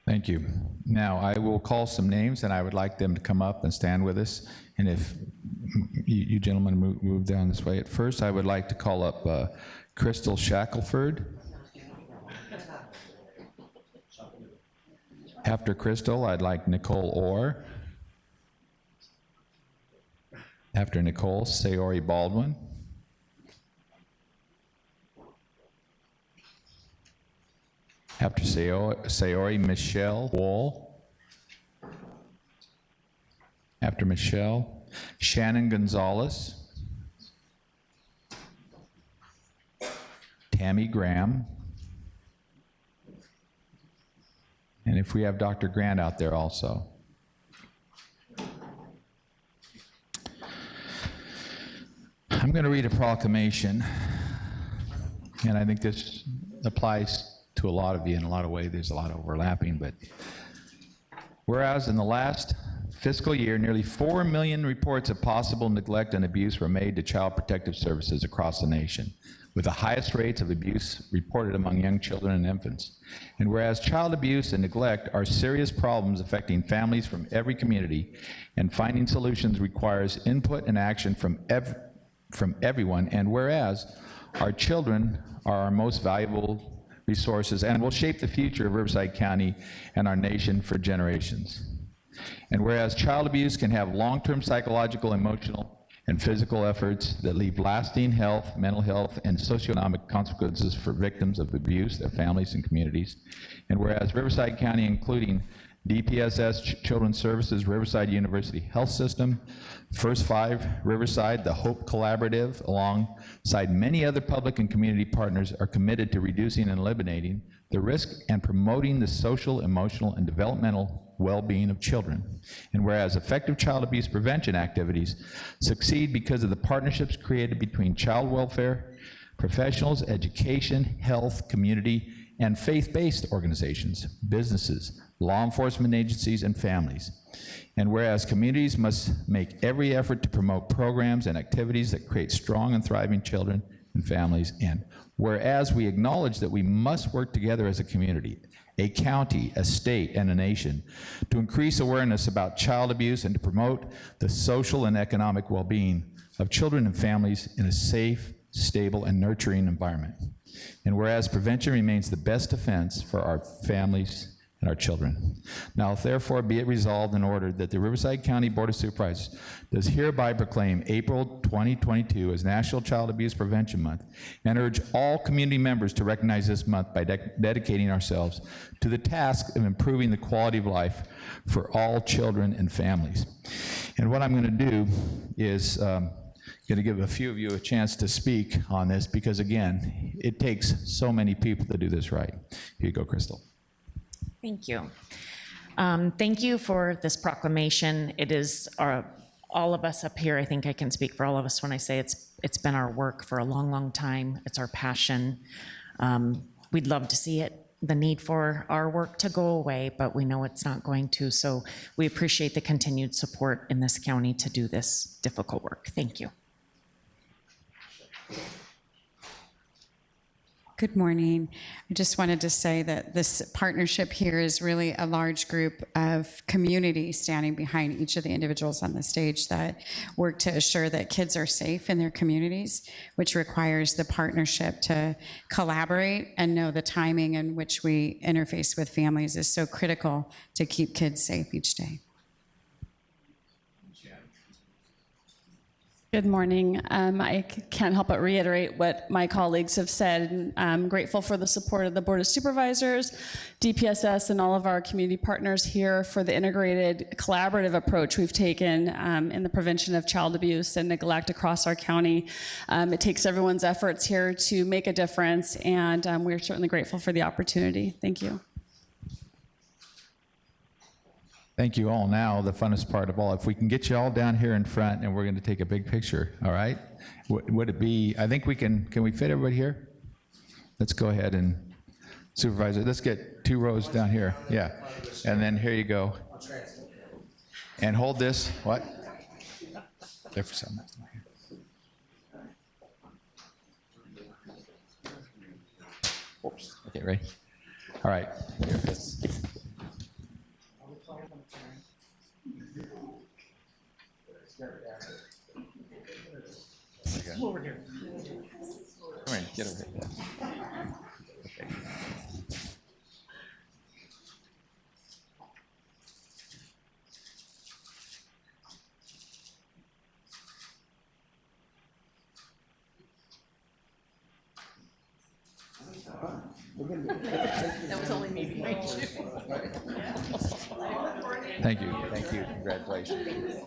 Thank you. Now, I will call some names, and I would like them to come up and stand with us. And if you gentlemen move down this way. At first, I would like to call up Crystal Shackelford. After Crystal, I'd like Nicole Orr. After Nicole, Sayori Baldwin. After Sayori, Michelle Wall. After Michelle, Shannon Gonzalez. Tammy Graham. And if we have Dr. Grant out there also. I'm going to read a proclamation, and I think this applies to a lot of you in a lot of ways. There's a lot of overlapping, but whereas in the last fiscal year, nearly 4 million reports of possible neglect and abuse were made to Child Protective Services across the nation, with the highest rates of abuse reported among young children and infants. And whereas child abuse and neglect are serious problems affecting families from every community, and finding solutions requires input and action from everyone, and whereas our children are our most valuable resources and will shape the future of Riverside County and our nation for generations. And whereas child abuse can have long-term psychological, emotional, and physical efforts that leave lasting health, mental health, and socioeconomic consequences for victims of abuse, their families, and communities. And whereas Riverside County, including DPSS Children's Services, Riverside University Health System, First Five, Riverside, the Hope Collaborative, alongside many other public and community partners, are committed to reducing and eliminating the risk and promoting the social, emotional, and developmental well-being of children. And whereas effective child abuse prevention activities succeed because of the partnerships created between child welfare, professionals, education, health, community, and faith-based organizations, businesses, law enforcement agencies, and families. And whereas communities must make every effort to promote programs and activities that create strong and thriving children and families, and whereas we acknowledge that we must work together as a community, a county, a state, and a nation to increase awareness about child abuse and to promote the social and economic well-being of children and families in a safe, stable, and nurturing environment. And whereas prevention remains the best defense for our families and our children. Now, therefore, be it resolved and ordered that the Riverside County Board of Supervisors does hereby proclaim April 2022 as National Child Abuse Prevention Month, and urge all community members to recognize this month by dedicating ourselves to the task of improving the quality of life for all children and families. And what I'm going to do is going to give a few of you a chance to speak on this, because again, it takes so many people to do this right. Here you go, Crystal. Thank you. Thank you for this proclamation. It is all of us up here. I think I can speak for all of us when I say it's been our work for a long, long time. It's our passion. We'd love to see the need for our work to go away, but we know it's not going to. So we appreciate the continued support in this county to do this difficult work. Thank you. Good morning. I just wanted to say that this partnership here is really a large group of community standing behind each of the individuals on the stage that work to assure that kids are safe in their communities, which requires the partnership to collaborate and know the timing in which we interface with families is so critical to keep kids safe each day. Good morning. I can't help but reiterate what my colleagues have said. I'm grateful for the support of the Board of Supervisors, DPSS, and all of our community partners here for the integrated collaborative approach we've taken in the prevention of child abuse and neglect across our county. It takes everyone's efforts here to make a difference, and we're certainly grateful for the opportunity. Thank you. Thank you all. Now, the funnest part of all, if we can get you all down here in front and we're going to take a big picture, all right? Would it be, I think we can we fit everybody here? Let's go ahead and supervise it. Let's get 2 rows down here. Yeah. And then here you go. And hold this. What? There for some. Oops. Okay, ready? All right. Here it is. Over here. Come here, get over here. Okay. Thank you, congratulations.